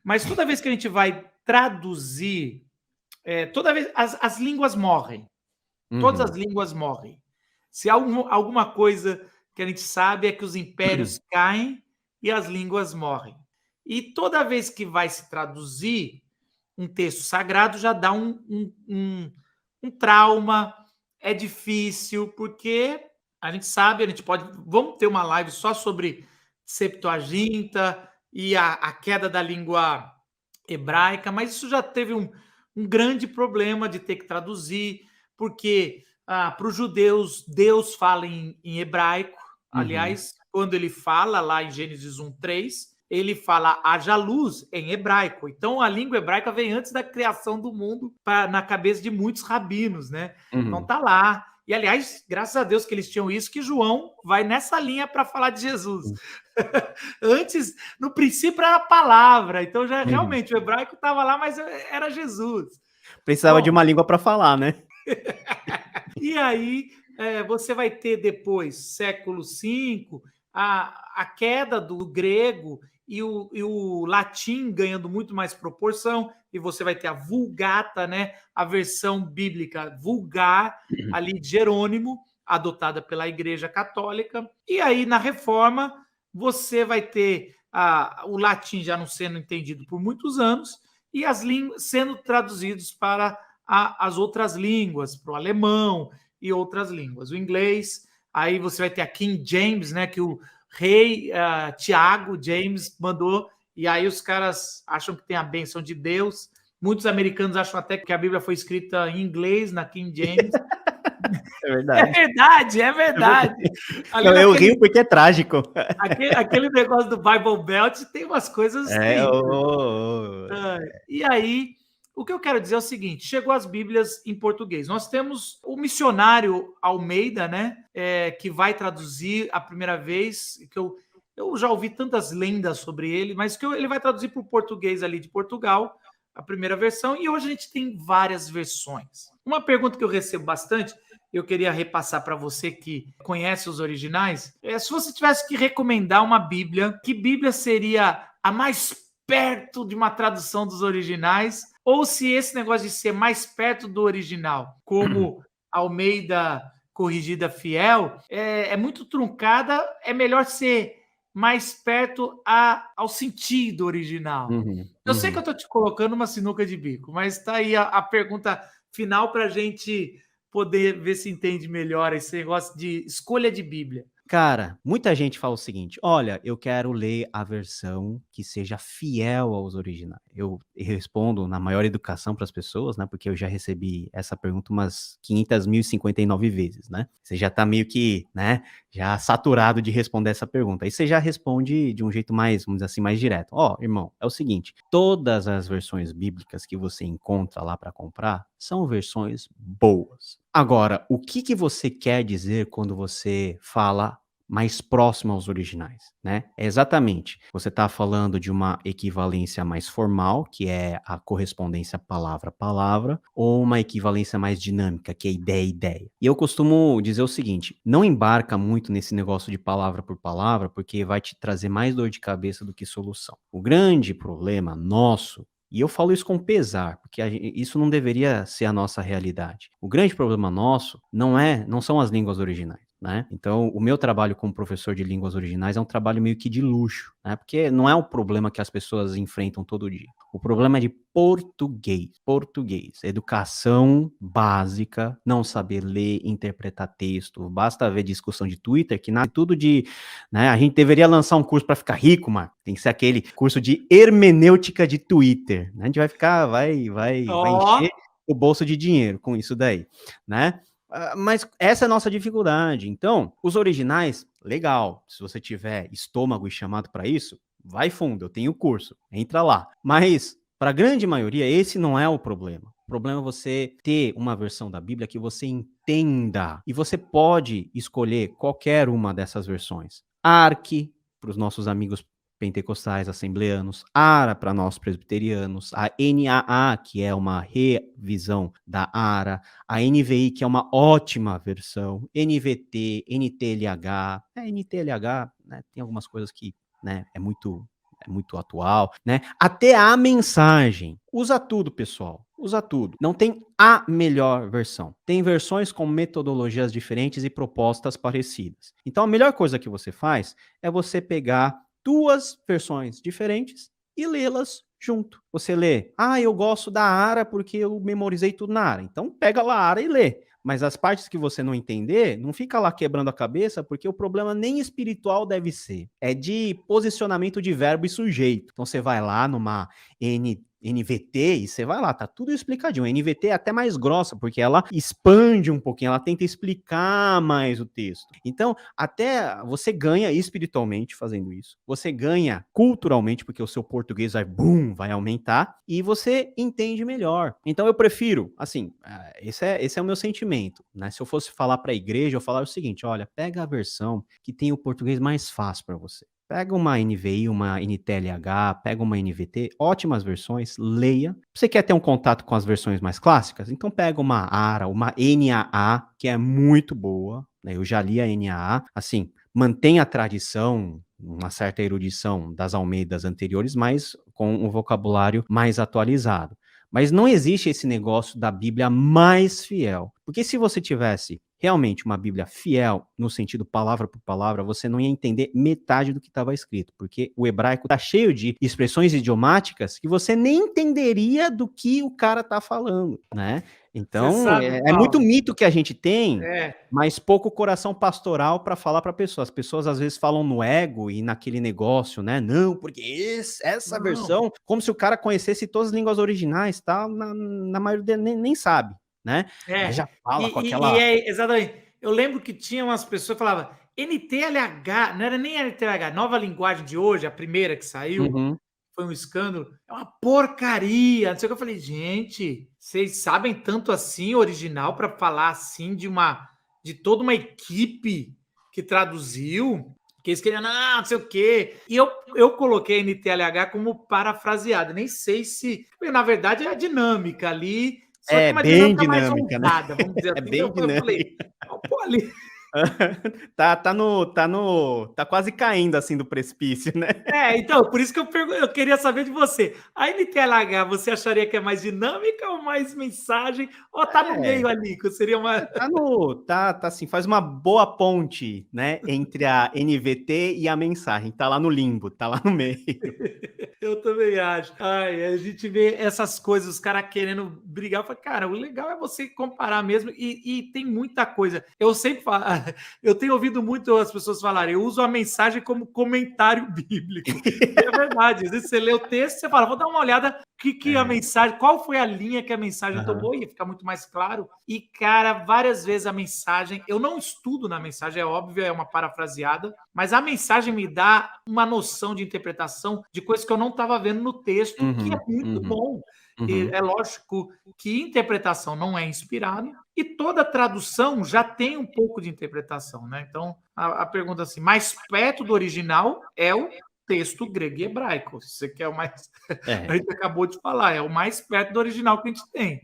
Mas toda vez que a gente vai traduzir, toda vez as línguas morrem. Todas as línguas morrem. Se há alguma coisa que a gente sabe é que os impérios caem e as línguas morrem. E toda vez que vai se traduzir um texto sagrado, já dá um trauma, é difícil, porque a gente sabe, a gente pode. Vamos ter uma live só sobre Septuaginta e a queda da língua hebraica, mas isso já teve um grande problema de ter que traduzir, porque para os judeus, Deus fala em hebraico. Aliás, quando ele fala lá em Gênesis 1:3, ele fala haja luz em hebraico. Então, a língua hebraica vem antes da criação do mundo na cabeça de muitos rabinos, né? Então, tá lá. E, aliás, graças a Deus que eles tinham isso, que João vai nessa linha para falar de Jesus. Antes, no princípio, era a palavra. Então, já realmente, o hebraico estava lá, mas era Jesus. Precisava de uma língua para falar, né? E aí, você vai ter depois, século V, a queda do grego e o latim ganhando muito mais proporção, e você vai ter a Vulgata, né, a versão bíblica vulgar, ali de Jerônimo, adotada pela Igreja Católica. E aí, na Reforma, você vai ter o latim já não sendo entendido por muitos anos, e as línguas sendo traduzidos para as outras línguas, para o alemão e outras línguas. O inglês, aí você vai ter a King James, né, que o rei Tiago James mandou, e aí os caras acham que tem a bênção de Deus. Muitos americanos acham até que a Bíblia foi escrita em inglês, na King James. É verdade. É verdade. Não, eu rio porque é trágico. Aquele negócio do Bible Belt tem umas coisas E aí, o que eu quero dizer é o seguinte: chegou as Bíblias em português. Nós temos o missionário Almeida, né? Que vai traduzir a primeira vez, que eu já ouvi tantas lendas sobre ele, mas que ele vai traduzir para o português ali de Portugal, a primeira versão, e hoje a gente tem várias versões. Uma pergunta que eu recebo bastante, eu queria repassar para você que conhece os originais, se você tivesse que recomendar uma Bíblia, que Bíblia seria a mais perto de uma tradução dos originais, ou se esse negócio de ser mais perto do original, como Almeida Corrigida Fiel, é muito truncada, é melhor ser mais perto ao sentido original. Eu sei que eu estou te colocando uma sinuca de bico, mas está aí a pergunta final para a gente poder ver se entende melhor esse negócio de escolha de Bíblia. Cara, muita gente fala o seguinte: olha, eu quero ler a versão que seja fiel aos originais. Eu respondo na maior educação para as pessoas, né? Porque eu já recebi essa pergunta umas 500.059 vezes, né? Você já tá meio que, né, já saturado de responder essa pergunta. Aí você já responde de um jeito mais, vamos dizer assim, mais direto. Ó, irmão, é o seguinte: todas as versões bíblicas que você encontra lá para comprar são versões boas. Agora, o que você quer dizer quando você fala mais próximo aos originais, né? É exatamente, você está falando de uma equivalência mais formal, que é a correspondência palavra a palavra, ou uma equivalência mais dinâmica, que é ideia a ideia. E eu costumo dizer o seguinte: não embarca muito nesse negócio de palavra por palavra, porque vai te trazer mais dor de cabeça do que solução. O grande problema nosso, e eu falo isso com pesar, porque isso não deveria ser a nossa realidade. O grande problema nosso não são as línguas originais, né? Então, o meu trabalho como professor de línguas originais é um trabalho meio que de luxo, né? Porque não é o problema que as pessoas enfrentam todo dia. O problema é de português, educação básica, não saber ler, interpretar texto, basta ver discussão de Twitter, que nasce tudo de, né? A gente deveria lançar um curso para ficar rico, Marco. Tem que ser aquele curso de hermenêutica de Twitter, né? A gente vai encher o bolso de dinheiro com isso daí, né? Mas essa é a nossa dificuldade. Então, os originais, legal. Se você tiver estômago e chamado para isso, vai fundo, eu tenho curso, entra lá. Mas, para a grande maioria, esse não é o problema. O problema é você ter uma versão da Bíblia que você entenda. E você pode escolher qualquer uma dessas versões. Arque, para os nossos amigos pentecostais, assembleanos, ARA para nós presbiterianos, a NAA, que é uma revisão da ARA, a NVI, que é uma ótima versão, NVT, NTLH, NTLH, né, tem algumas coisas que, né, é muito é muito atual, né? Até a mensagem. Usa tudo, pessoal. Usa tudo. Não tem a melhor versão. Tem versões com metodologias diferentes e propostas parecidas. Então, a melhor coisa que você faz é você pegar duas versões diferentes e lê-las junto. Você lê, eu gosto da Ara porque eu memorizei tudo na Ara. Então, pega lá a Ara e lê. Mas as partes que você não entender, não fica lá quebrando a cabeça, porque o problema nem espiritual deve ser. É de posicionamento de verbo e sujeito. Então você vai lá numa NVT e você vai lá, tá tudo explicadinho. A NVT é até mais grossa, porque ela expande um pouquinho, ela tenta explicar mais o texto. Então, até você ganha espiritualmente fazendo isso. Você ganha culturalmente, porque o seu português vai aumentar, e você entende melhor. Então eu prefiro, assim, esse é o meu sentimento, né? Se eu fosse falar para a igreja, eu falaria o seguinte: olha, pega a versão que tem o português mais fácil para você. Pega uma NVI, uma NTLH, pega uma NVT, ótimas versões, leia. Você quer ter um contato com as versões mais clássicas? Então pega uma ARA, uma NAA, que é muito boa, né? Eu já li a NAA, assim, mantém a tradição, uma certa erudição das Almeidas anteriores, mas com um vocabulário mais atualizado. Mas não existe esse negócio da Bíblia mais fiel. Porque se você tivesse realmente uma Bíblia fiel, no sentido palavra por palavra, você não ia entender metade do que estava escrito. Porque o hebraico está cheio de expressões idiomáticas que você nem entenderia do que o cara está falando, né? Você Então, sabe, é muito Paulo? mito que a gente tem, É. mas pouco coração pastoral para falar para a pessoa. As pessoas às vezes falam no ego e naquele negócio, né? Não, porque essa Não. versão, como se o cara conhecesse todas as línguas originais, tá? Na maioria nem sabe, né? Mas É. já fala com E aquela. é exatamente. Eu lembro que tinha umas pessoas que falavam NTLH, não era nem NTLH, nova linguagem de hoje, a primeira que saiu, Uhum. foi um escândalo, é uma porcaria. Não sei o que eu falei, gente, vocês sabem tanto assim original para falar assim de toda uma equipe que traduziu, que eles queriam, não sei o quê. E eu coloquei NTLH como parafraseado. Nem sei se, na verdade, é a dinâmica ali, só que É uma bem dinâmica mais dinâmica, né? ousada, vamos dizer É assim. bem Eu falei, dinâmica. pô, ali. Tá quase caindo assim do precipício, né? Então, por isso que eu queria saber de você. A NTLH, você acharia que é mais dinâmica ou mais mensagem? Ou tá no É. meio ali, que seria uma. Tá assim, faz uma boa ponte, né, entre a NVT e a mensagem. Tá lá no limbo, tá lá no meio. Eu também acho. Ai, a gente vê essas coisas, os caras querendo brigar. Eu falo, cara, o legal é você comparar mesmo. E tem muita coisa. Eu sempre falo, eu tenho ouvido muito as pessoas falarem, eu uso a mensagem como comentário bíblico. E é verdade. Às vezes você lê o texto e você fala, vou dar uma olhada que a É. mensagem, qual foi a linha que a mensagem Aham. tomou, e fica muito mais claro. E, cara, várias vezes a mensagem, eu não estudo na mensagem, é óbvio, é uma parafraseada, mas a mensagem me dá uma noção de interpretação de coisas que eu não estava vendo no texto, que é Uhum, muito uhum, bom. E uhum. é lógico que interpretação não é inspirada, e toda tradução já tem um pouco de interpretação, né? Então, a pergunta assim, mais perto do original é o texto grego e hebraico. Se você quer o mais. A É, gente acabou de falar, é o mais perto do original que a gente tem.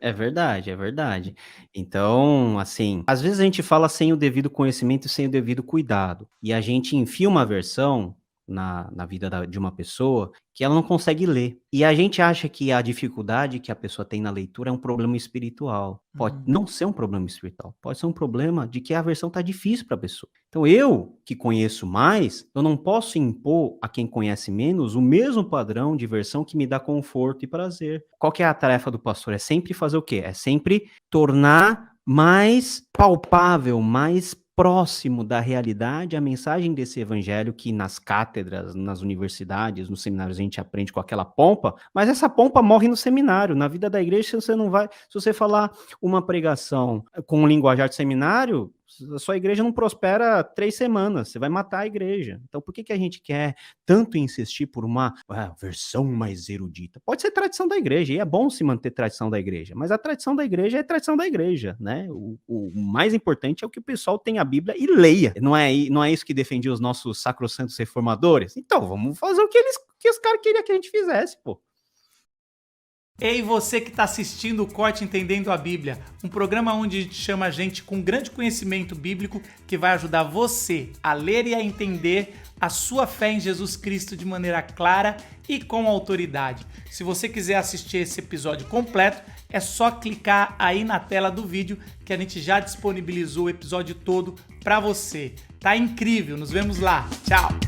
é verdade, é verdade. Então, assim, às vezes a gente fala sem o devido conhecimento e sem o devido cuidado. E a gente enfia uma versão na vida de uma pessoa que ela não consegue ler. E a gente acha que a dificuldade que a pessoa tem na leitura é um problema espiritual. Pode Hum. não ser um problema espiritual, pode ser um problema de que a versão está difícil para a pessoa. Então, eu, que conheço mais, eu não posso impor a quem conhece menos o mesmo padrão de versão que me dá conforto e prazer. Qual que é a tarefa do pastor? É sempre fazer o quê? É sempre tornar mais palpável, mais próximo da realidade a mensagem desse evangelho que nas cátedras, nas universidades, nos seminários a gente aprende com aquela pompa, mas essa pompa morre no seminário. Na vida da igreja, você não vai. Se você falar uma pregação com um linguajar de seminário, a sua igreja não prospera 3 semanas, você vai matar a igreja. Então, por que a gente quer tanto insistir por uma versão mais erudita? Pode ser tradição da igreja, e é bom se manter tradição da igreja, mas a tradição da igreja é tradição da igreja, né? O mais importante é o que o pessoal tenha a Bíblia e leia. Não é isso que defendia os nossos sacrossantos reformadores? Então, vamos fazer o que os caras queriam que a gente fizesse, pô. Ei, você que está assistindo o Corte Entendendo a Bíblia, um programa onde a gente chama gente com grande conhecimento bíblico que vai ajudar você a ler e a entender a sua fé em Jesus Cristo de maneira clara e com autoridade. Se você quiser assistir esse episódio completo, é só clicar aí na tela do vídeo que a gente já disponibilizou o episódio todo para você. Tá incrível, nos vemos lá. Tchau!